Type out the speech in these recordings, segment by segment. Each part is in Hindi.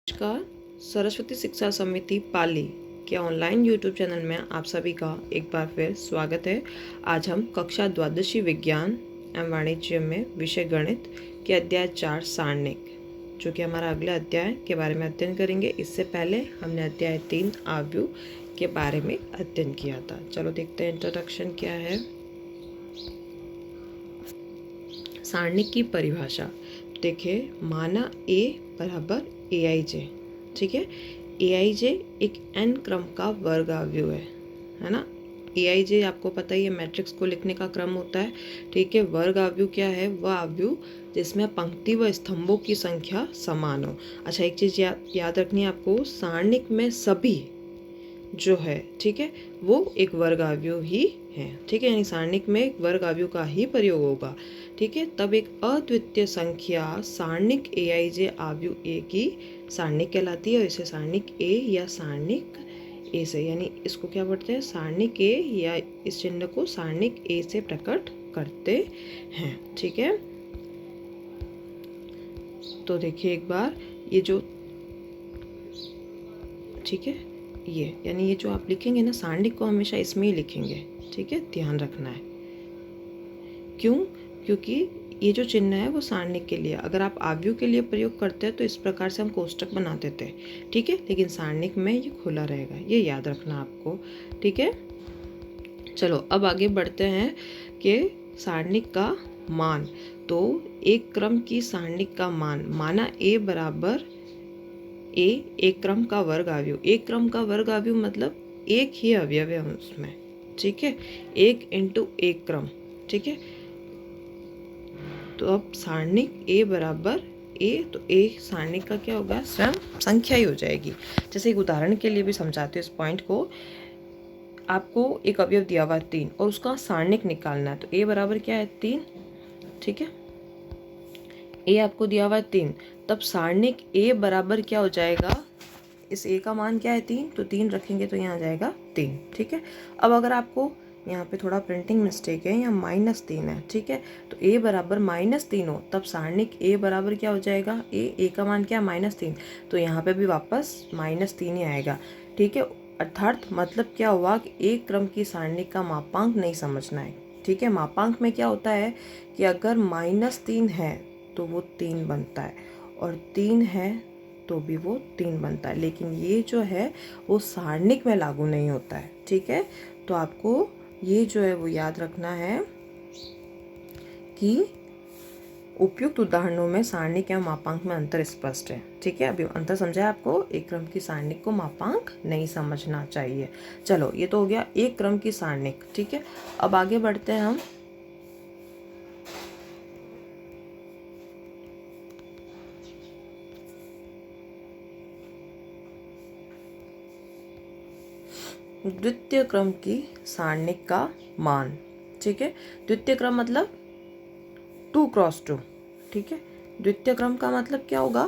नमस्कार। सरस्वती शिक्षा समिति पाली के ऑनलाइन यूट्यूब चैनल में आप सभी का एक बार फिर स्वागत है। आज हम कक्षा द्वादशी विज्ञान एवं वाणिज्य में विषय गणित के अध्याय 4 सारणिक, जो कि हमारा अगला अध्याय के बारे में अध्ययन करेंगे। इससे पहले हमने अध्याय 3 आव्यूह के बारे में अध्ययन किया था। चलो देखते हैं इंट्रोडक्शन क्या है। सारणिक की परिभाषा देखिए, माना A बराबर AIJ, ठीक है। AIJ एक n क्रम का वर्ग आव्यूह है ना। AIJ आपको पता ही है, मैट्रिक्स को लिखने का क्रम होता है, ठीक है। वर्ग आव्यूह क्या है? वह आव्यूह जिसमें पंक्ति व स्तंभों की संख्या समान हो। अच्छा, एक चीज़ याद रखनी है आपको, सारणिक में सभी जो है, ठीक है, वो एक वर्ग आव्यूह ही है, ठीक है। यानी सारणिक में एक वर्ग आव्यूह का ही प्रयोग होगा, ठीक है। तब एक अद्वितीय संख्या सारणिक AIJ आव्यूह A की सारणिक कहलाती है, और इसे सारणिक A या सारणिक A से, यानी इसको क्या बोलते हैं, सारणिक A, या इस चिन्ह को सारणिक A से प्रकट करते हैं, ठीक है। तो देखिए एक बार, ये जो, ठीक है, ये यानी ये जो आप लिखेंगे ना, सारणिक को हमेशा इसमें ही लिखेंगे, ठीक है, ध्यान रखना है। क्यों? क्योंकि ये जो चिन्ह है वो सारणिक के लिए, अगर आप आव्यूह के लिए प्रयोग करते हैं तो इस प्रकार से हम कोष्टक बना देते हैं, ठीक है, लेकिन सारणिक में ये खुला रहेगा, ये याद रखना आपको, ठीक है। चलो अब आगे बढ़ते हैं कि सारणिक का मान। तो एक क्रम की सारणिक का मान, माना A बराबर A एक क्रम का वर्ग आव्यूह। एक क्रम का वर्ग आव्यूह मतलब एक ही अवयव है उसमें, ठीक है, एक इंटू एक क्रम, ठीक है। तो अब सारणिक A बराबर A, तो A सारणिक का क्या होगा? स्वयं संख्या ही हो जाएगी। जैसे एक उदाहरण के लिए भी समझाते हैं इस पॉइंट को। आपको एक अवयव दिया हुआ है 3 और उसका सारणिक निकालना है, तो A बराबर क्या है? 3, ठीक है। A आपको दिया हुआ है 3, तब सारणिक A बराबर क्या हो जाएगा? इस A का मान क्या है? 3, तो 3 रखेंगे तो यहाँ आ जाएगा 3, ठीक है। अब अगर आपको यहाँ पे थोड़ा प्रिंटिंग मिस्टेक है, यहाँ -3 है, ठीक है, तो A बराबर -3 हो, तब सारणिक A बराबर क्या हो जाएगा? A का मान क्या है? -3, तो यहाँ पे भी वापस -3 ही आएगा, ठीक है। अर्थात मतलब क्या हुआ कि एक क्रम की सारणिक का मापांक नहीं समझना है, ठीक है। मापांक में क्या होता है कि अगर -3 है तो वो 3 बनता है, और 3 है तो भी वो 3 बनता है, लेकिन ये जो है वो सारणिक में लागू नहीं होता है, ठीक है। तो आपको ये जो है वो याद रखना है कि उपयुक्त उदाहरणों में सारणिक या मापांक में अंतर स्पष्ट है, ठीक है। अभी अंतर समझा है आपको? एक क्रम की सारणिक को मापांक नहीं समझना चाहिए। चलो, ये तो हो गया एक क्रम की सारणिक, ठीक है। अब आगे बढ़ते हैं हम द्वितीय क्रम की सारणिक का मान, ठीक है। द्वितीय क्रम मतलब 2 क्रॉस 2, ठीक है। द्वितीय क्रम का मतलब क्या होगा?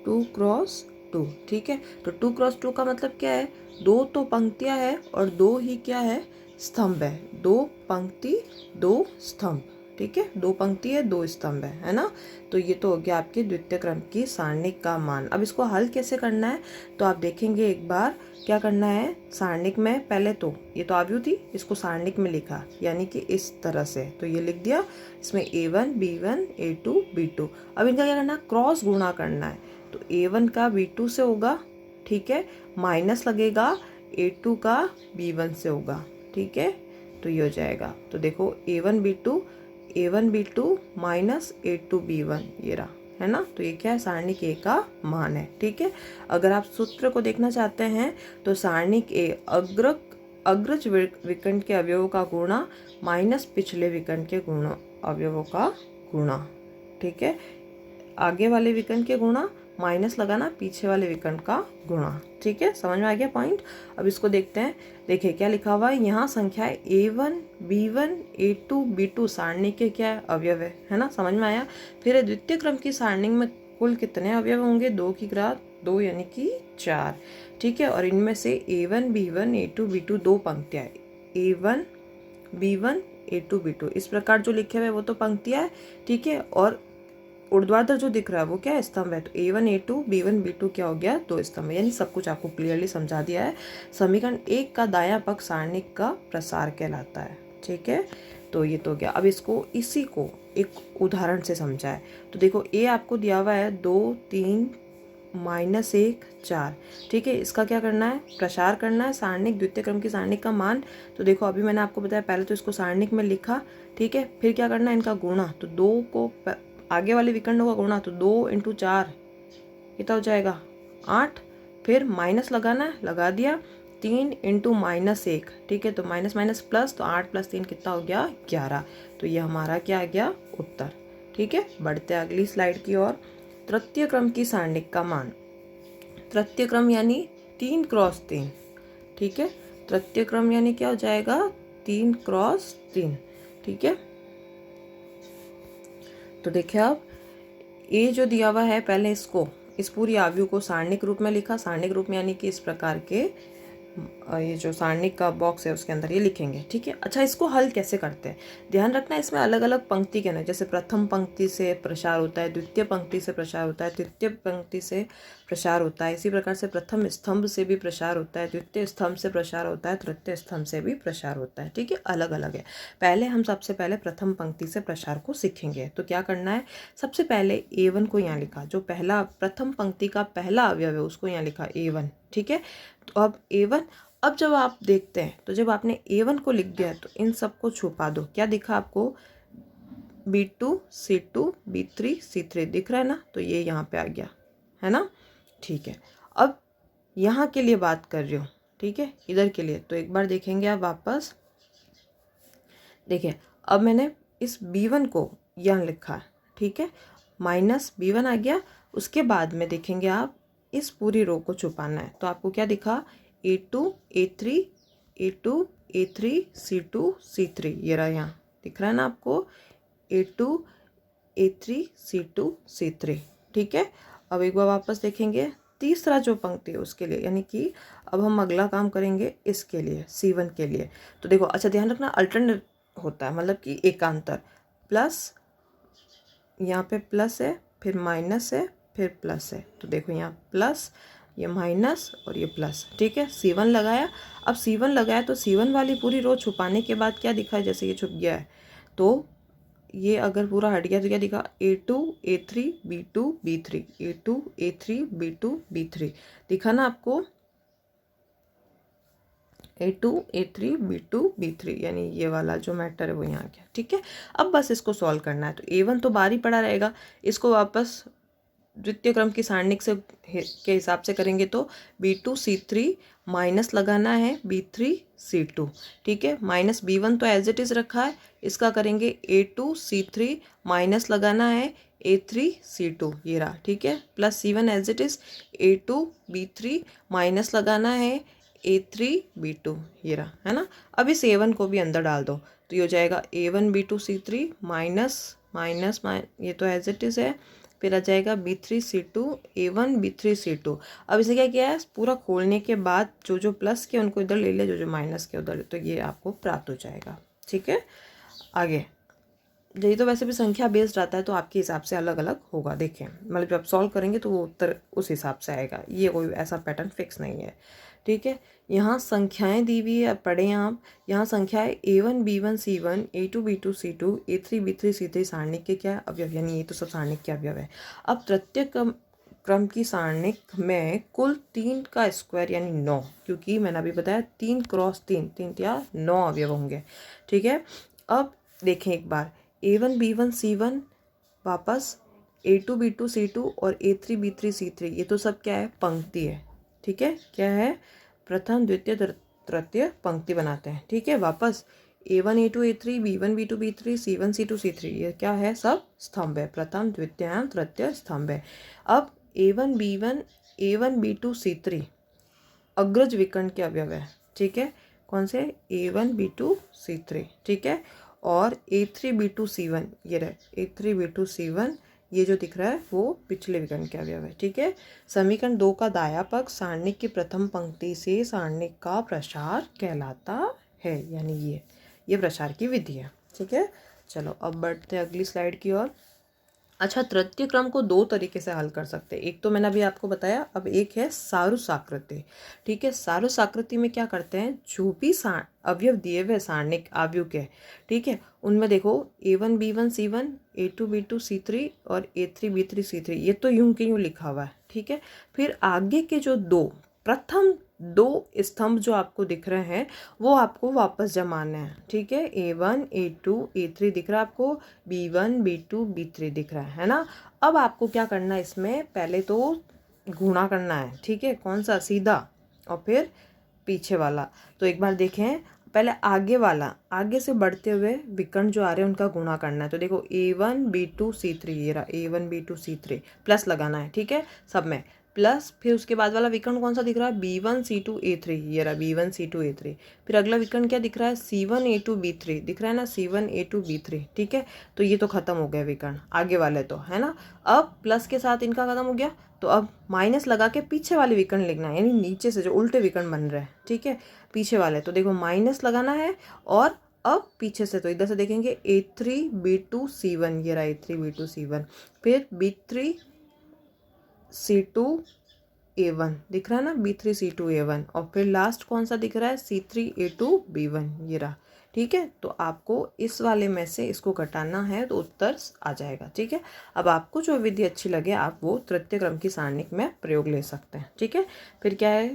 2 क्रॉस 2, ठीक है। तो 2 क्रॉस 2 का मतलब क्या है? 2 तो पंक्तियां है और 2 ही क्या है? स्तंभ है। 2 पंक्ति 2 स्तंभ, ठीक है। 2 पंक्ति है 2 स्तंभ है ना। तो ये तो हो गया आपके द्वितीय क्रम की सारणिक का मान। अब इसको हल कैसे करना है तो आप देखेंगे एक बार। क्या करना है? सारणिक में पहले तो ये तो आव्यूह थी, इसको सारणिक में लिखा, यानी कि इस तरह से, तो ये लिख दिया। इसमें A1 B1 A2 B2। अब इनका क्या करना है? क्रॉस गुणा करना है। तो A1 का B2 से होगा, ठीक है, माइनस लगेगा A2 का B1 से होगा, ठीक है। तो ये हो जाएगा, तो देखो A1 B2 minus A2 B1, ये रहा, है ना। तो ये क्या है? सारणिक A का मान है, ठीक है। अगर आप सूत्र को देखना चाहते हैं तो सारणिक A अग्रज विकर्ण के अवयवों का गुणा माइनस पिछले विकर्ण के अवयवों का गुणा, ठीक है। आगे वाले विकर्ण के गुणा, माइनस लगाना पीछे वाले विकर्ण का गुणा, ठीक है। समझ में आ गया पॉइंट? अब इसको देखते हैं। देखिए क्या लिखा हुआ है यहाँ, संख्या A1 B1 A2 B2 सारणी के क्या अवयव है ना। समझ में आया? फिर द्वितीय क्रम की सारणी में कुल कितने अवयव होंगे? 2 की घात 2 यानी कि 4, ठीक है। और इनमें से A1 B1 A2 B2 दो पंक्तियाँ, A1 B1 A2 B2 इस प्रकार जो लिखे हुए वो तो पंक्तियाँ है, ठीक है। और ऊर्ध्वाधर जो दिख रहा है वो क्या है, स्तंभ है। तो A1 A2 B1 B2 क्या हो गया, 2 स्तंभ है। यानी सब कुछ आपको क्लियरली समझा दिया है। समीकरण 1 का दायां पक्ष सारणिक का प्रसार कहलाता है। ठीक है, तो ये तो गया। अब इसको इसी को एक उदाहरण से समझा है। तो देखो A आपको दिया हुआ है 2 3 -1 4। ठीक है, इसका क्या करना है, प्रसार करना है सारणिक द्वितीय क्रम की सारणिक का मान। तो देखो अभी मैंने आपको बताया, पहले तो इसको सारणिक में लिखा। ठीक है, फिर क्या करना है, इनका गुणा। तो 2 को आगे वाले विकर्णों का गुणा, तो 2 × 4 कितना हो जाएगा, 8। फिर माइनस लगाना है, लगा दिया। 3 × -1। ठीक है, तो माइनस माइनस प्लस, तो 8 + 3 कितना हो गया, 11। तो ये हमारा क्या आ गया, उत्तर। ठीक है, बढ़ते हैं अगली स्लाइड की ओर। तृतीय क्रम की सारणिक का मान। तृतीय क्रम यानी 3 × 3। ठीक है, तृतीय क्रम यानी क्या हो जाएगा, 3 × 3। ठीक है, तो देखिए अब ए जो दिया हुआ है, पहले इसको, इस पूरी आव्यूह को सारणिक रूप में लिखा। सारणिक रूप में यानी कि इस प्रकार के ये जो सारणिक का बॉक्स है उसके अंदर ये लिखेंगे। ठीक है, अच्छा इसको हल कैसे करते हैं, ध्यान रखना इसमें अलग अलग पंक्ति के ना, जैसे प्रथम पंक्ति से प्रसार होता है, द्वितीय पंक्ति से प्रसार होता है, तृतीय पंक्ति से प्रसार होता है। इसी प्रकार से प्रथम स्तंभ से भी प्रसार होता है, द्वितीय स्तंभ से प्रसार होता है, तृतीय स्तंभ से भी प्रसार होता है। ठीक है, अलग अलग है। पहले हम सबसे पहले प्रथम पंक्ति से प्रसार को सीखेंगे। तो क्या करना है, सबसे पहले A1 को यहाँ लिखा, जो पहला प्रथम पंक्ति का पहला अवयव है उसको यहाँ लिखा A1। ठीक है, तो अब A1, अब जब आप देखते हैं तो जब आपने A1 को लिख दिया है तो इन सबको छुपा दो। क्या दिखा आपको, B2 C2 B3 C3 दिख रहा है ना, तो ये यहाँ पे आ गया है ना। ठीक है, अब यहाँ के लिए बात कर रही हूँ। ठीक है, इधर के लिए तो एक बार देखेंगे आप वापस। देखिए अब मैंने इस B1 को यहाँ लिखा है। ठीक है, -B1 आ गया। उसके बाद में देखेंगे आप इस पूरी रो को छुपाना है। तो आपको क्या दिखा, A2 A3 A2 A3 C2 C3, ये रहा, यहाँ दिख रहा है ना आपको, A2 A3 C2 C3। ठीक है, अब एक बार वापस देखेंगे तीसरा जो पंक्ति है उसके लिए, यानी कि अब हम अगला काम करेंगे इसके लिए, C1 के लिए। तो देखो, अच्छा ध्यान रखना अल्टरनेट होता है, मतलब कि एकांतर। प्लस, यहाँ पे प्लस है, फिर माइनस है, फिर प्लस है। तो देखो यहाँ प्लस, ये माइनस और ये प्लस। ठीक है, C1 लगाया। अब C1 लगाया तो C1 वाली पूरी रो छुपाने के बाद क्या दिखा है, जैसे ये छुप गया है तो ये अगर पूरा हट गया तो क्या दिखा, A2 A3 B2 B3 A2 A3 B2 B3 दिखा ना आपको, A2 A3 B2 B3, यानी ये वाला जो मैटर है वो यहाँ गया। ठीक है, अब बस इसको सॉल्व करना है। तो A1 तो बाहर ही पड़ा रहेगा, इसको वापस द्वितीय क्रम की सारणिक से के हिसाब से करेंगे तो B2 C3 माइनस लगाना है B3 C2। ठीक है, -B1 तो एज इट इज़ रखा है, इसका करेंगे A2 C3 माइनस लगाना है A3 C2, ये रहा। ठीक है, plus C1 as it is, A2 B3 minus लगाना है A3 B2, ये रहा, है ना। अब इस A1 को भी अंदर डाल दो, तो ये हो जाएगा A1 B2 C3 minus minus ये तो एज इट इज़ है, फिर आ जाएगा B3 C2 A1 B3 C2। अब इसे क्या किया है, पूरा खोलने के बाद जो जो प्लस के उनको इधर ले लिया, जो जो माइनस के उधर, तो ये आपको प्राप्त हो जाएगा। ठीक है, आगे यही तो वैसे भी संख्या बेस्ड आता है, तो आपके हिसाब से अलग अलग होगा। देखें, मतलब जब सॉल्व करेंगे तो वो उत्तर उस हिसाब से आएगा, ये कोई ऐसा पैटर्न फिक्स नहीं है। ठीक है, यहाँ संख्याएं दी हुई है, पढ़ें आप। यहाँ संख्याएं A1 B1 C1 A2 B2 C2 A3 B3 C3 सारणिक के क्या अवयव, यानी ये तो सब सारणिक के अवयव है। अब तृतीय क्रम की सारणिक में कुल 3 का स्क्वायर यानी 9, क्योंकि मैंने अभी बताया 3 × 3 3 या 9 अवयव होंगे। ठीक है, अब देखें एक बार, A1 B1 C1 वापस A2 B2 C2 और A3 B3 C3, ये तो सब क्या है, पंक्ति है। ठीक है, क्या है, प्रथम द्वितीय तृतीय पंक्ति बनाते हैं। ठीक है, वापस A1 A2 A3 B1 B2 B3 C1 C2 C3, ये क्या है, सब स्तंभ है, प्रथम द्वितीय तृतीय स्तंभ है। अब A1 B1 A1 B2 C3 अग्रज विकर्ण के अवयव है। ठीक है, कौन से, A1 B2 C3। ठीक है, और A3 B2 C1, ये रहे A3 B2 C1, ये जो दिख रहा है वो पिछले विकर्ण के अवयव है। ठीक है, समीकरण 2 का दायां पक्ष सारणिक की प्रथम पंक्ति से सारणिक का प्रसार कहलाता है, यानी ये प्रसार की विधि है। ठीक है, चलो अब बढ़ते हैं अगली स्लाइड की ओर। अच्छा, तृतीय क्रम को दो तरीके से हल कर सकते हैं। एक तो मैंने अभी आपको बताया, अब एक है सारूस आकृति। ठीक है, सारूस आकृति में क्या करते हैं, जो भी अवयव दिए हुए सारणिक आव्यूह के, ठीक है, उनमें देखो A1 B1 C1, A2 B2 C3 और A3 B3 C3, ये तो यूं के यूं लिखा हुआ है। ठीक है, फिर आगे के जो दो प्रथम दो स्तंभ जो आपको दिख रहे हैं वो आपको वापस जमाने हैं। ठीक है, A1 A2 A3 दिख रहा है आपको, B1 B2 B3 दिख रहा है ना। अब आपको क्या करना है, इसमें पहले तो गुणा करना है। ठीक है, कौन सा, सीधा, और फिर पीछे वाला। तो एक बार देखें, पहले आगे वाला, आगे से बढ़ते हुए विकर्ण जो आ रहे हैं उनका गुणा करना है। तो देखो A1 B2 C3, ये रहा A1 B2 C3, प्लस लगाना है। ठीक है, सब में प्लस, फिर उसके बाद वाला विकर्ण कौन सा दिख रहा है, B1 C2 A3, ये रहा B1 C2 A3। फिर अगला विकर्ण क्या दिख रहा है, C1 A2 B3 दिख रहा है ना, C1 A2 B3। ठीक है, तो ये तो खत्म हो गया विकर्ण आगे वाले तो, है ना। अब प्लस के साथ इनका खत्म हो गया, तो अब माइनस लगा के पीछे वाले विकर्ण लिखना है, यानी नीचे से जो उल्टे विकर्ण बन रहे हैं। ठीक है, पीछे वाले, तो देखो माइनस लगाना है, और अब पीछे से तो इधर से देखेंगे A3 B2 C1, ये रहा A3 B2 C1, फिर B3 C2 A1 दिख रहा है ना, B3 C2 A1, और फिर लास्ट कौन सा दिख रहा है, C3 A2 B1, ये रहा। ठीक है, तो आपको इस वाले में से इसको घटाना है तो उत्तर आ जाएगा। ठीक है, अब आपको जो विधि अच्छी लगे आप वो तृतीय क्रम की सारणिक में प्रयोग ले सकते हैं। ठीक है, फिर क्या है,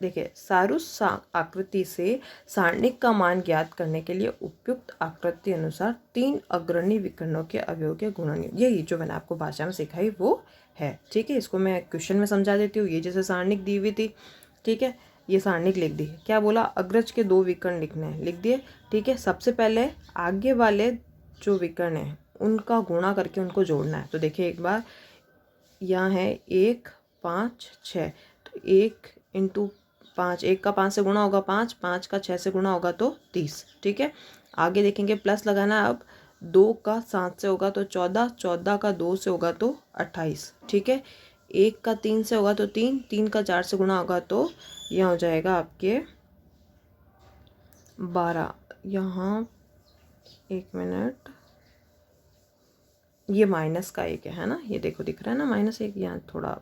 देखिए, सारूस आकृति से सारणिक का मान ज्ञात करने के लिए उपयुक्त आकृति अनुसार 3 अग्रणी विकर्णों के अवयव के गुणन, यही जो मैंने आपको भाषा में सिखाई वो है। ठीक है, इसको मैं क्वेश्चन में समझा देती हूँ। ये जैसे सारणिक दी हुई थी, ठीक है, ये सारणिक लिख दी, क्या बोला, अग्रज के 2 विकर्ण लिखने हैं, लिख दिए। ठीक है, सबसे पहले आगे वाले जो विकर्ण हैं उनका गुणा करके उनको जोड़ना है। तो देखिए एक बार, यहाँ है 1 5 6, तो 1 इंटू 5, 1 का 5 से गुणा होगा 5, 5 का 6 से गुणा होगा तो 30। ठीक है, आगे देखेंगे प्लस लगाना है। अब 2 का 7 से होगा तो 14, 14 का 2 से होगा तो 28। ठीक है, 1 का 3 से होगा तो 3, 3 का 4 से गुणा होगा तो यह हो जाएगा आपके 12। यहाँ 1 मिनट, ये माइनस का 1 है ना, ये देखो दिख रहा है ना -1, यहाँ थोड़ा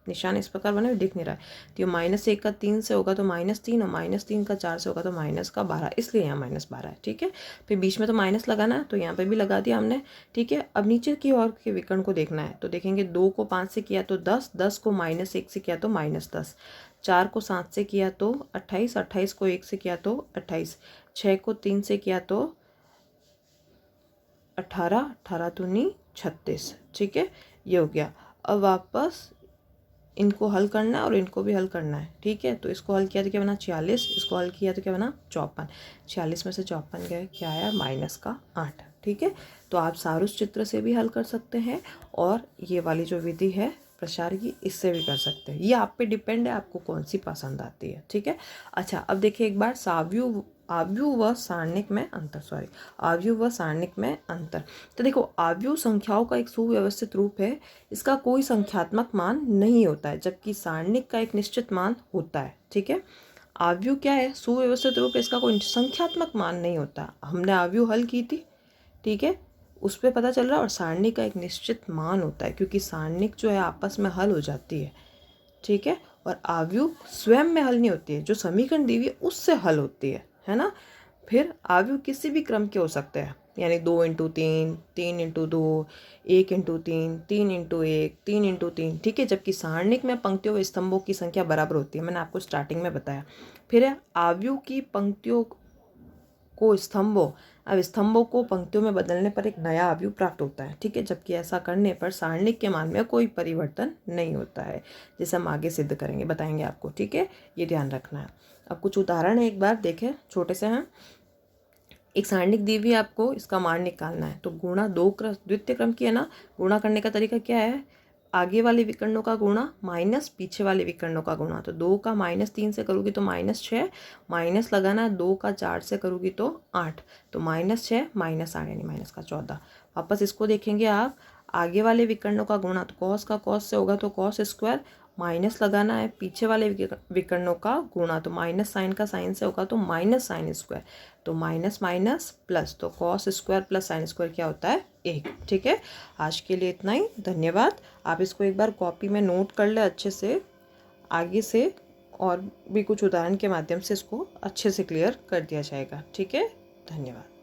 निशान इस प्रकार बने दिख नहीं रहा है। तो ये -1 का 3 से होगा तो -3, और -3 का 4 से होगा तो -12, इसलिए यहाँ -12 है। ठीक है, फिर बीच में तो माइनस लगाना है तो यहाँ पे भी लगा दिया हमने। ठीक है, अब नीचे की ओर के विकर्ण को देखना है। तो देखेंगे 2 को 5 से किया तो 10, 10 को -1 से किया तो -10, 4 को 7 से किया तो 28, 28 को 1 से किया तो 28, 6 को 3 से किया तो 18, 18 दूनी 36। ठीक है, ये हो गया। अब वापस इनको हल करना है और इनको भी हल करना है। ठीक है, तो इसको हल किया तो क्या बना 46, इसको हल किया तो क्या बना 54, 46 में से 54 गए, क्या आया -8। ठीक है, तो आप सारूस चित्र से भी हल कर सकते हैं, और ये वाली जो विधि है प्रसार की, इससे भी कर सकते हैं। ये आप पे डिपेंड है, आपको कौन सी पसंद आती है। ठीक है, अच्छा, अब देखिए एक बार आव्यूह व सारणिक में अंतर, आव्यूह व सारणिक में अंतर। तो देखो, आव्यूह संख्याओं का एक सुव्यवस्थित रूप है, इसका कोई संख्यात्मक मान नहीं होता है, जबकि सारणिक का एक निश्चित मान होता है। ठीक है, आव्यूह क्या है, सुव्यवस्थित रूप है, इसका कोई संख्यात्मक मान नहीं होता। हमने आव्यूह हल की थी, ठीक है, उस पर पता चल रहा है, और सारणिक का एक निश्चित मान होता है, क्योंकि सारणिक जो है आपस में हल हो जाती है। ठीक है, और आव्यूह स्वयं में हल नहीं होती है, जो समीकरण दी हुई है उससे हल होती है ना। फिर आव्यूह किसी भी क्रम के हो सकते हैं, यानी 2 × 3, 3 × 2, 1 × 3, 3 × 1, 3 × 3। ठीक है, जबकि सारणिक में पंक्तियों व स्तंभों की संख्या बराबर होती है, मैंने आपको स्टार्टिंग में बताया। फिर है आव्यूह की पंक्तियों को स्तंभों, अब स्तंभों को पंक्तियों में बदलने पर एक नया आव्यूह प्राप्त होता है। ठीक है, जबकि ऐसा करने पर सारणिक के मान में कोई परिवर्तन नहीं होता है, जैसे हम आगे सिद्ध करेंगे, बताएंगे आपको। ठीक है, ये ध्यान रखना है। अब कुछ उदाहरण है, एक बार देखें, छोटे से हैं। एक सारणिक दी हुई है, आपको इसका मान निकालना है। तो गुणा द्वितीय क्रम की है ना, गुणा करने का तरीका क्या है, आगे वाले विकर्णों का गुणा माइनस पीछे वाले विकर्णों का गुणा। तो 2 का -3 से करोगी तो -6, माइनस लगाना है, 2 का 4 से करोगी तो 8, तो -6 -8 यानी -14। वापस इसको देखेंगे आप, आगे वाले विकर्णों का गुणा, तो कॉस का कॉस से होगा तो कॉस स्क्वायर, माइनस लगाना है। पीछे वाले विकर्णों का गुणा, तो माइनस साइन का साइन से होगा तो माइनस साइन स्क्वायर, तो माइनस माइनस प्लस, तो cos square plus sine square क्या होता है 1। ठीक है, आज के लिए इतना ही, धन्यवाद। आप इसको एक बार कॉपी में नोट कर ले अच्छे से, आगे से और भी कुछ उदाहरण के माध्यम से इसको अच्छे से क्लियर कर दिया जाएगा। ठीक है, धन्यवाद।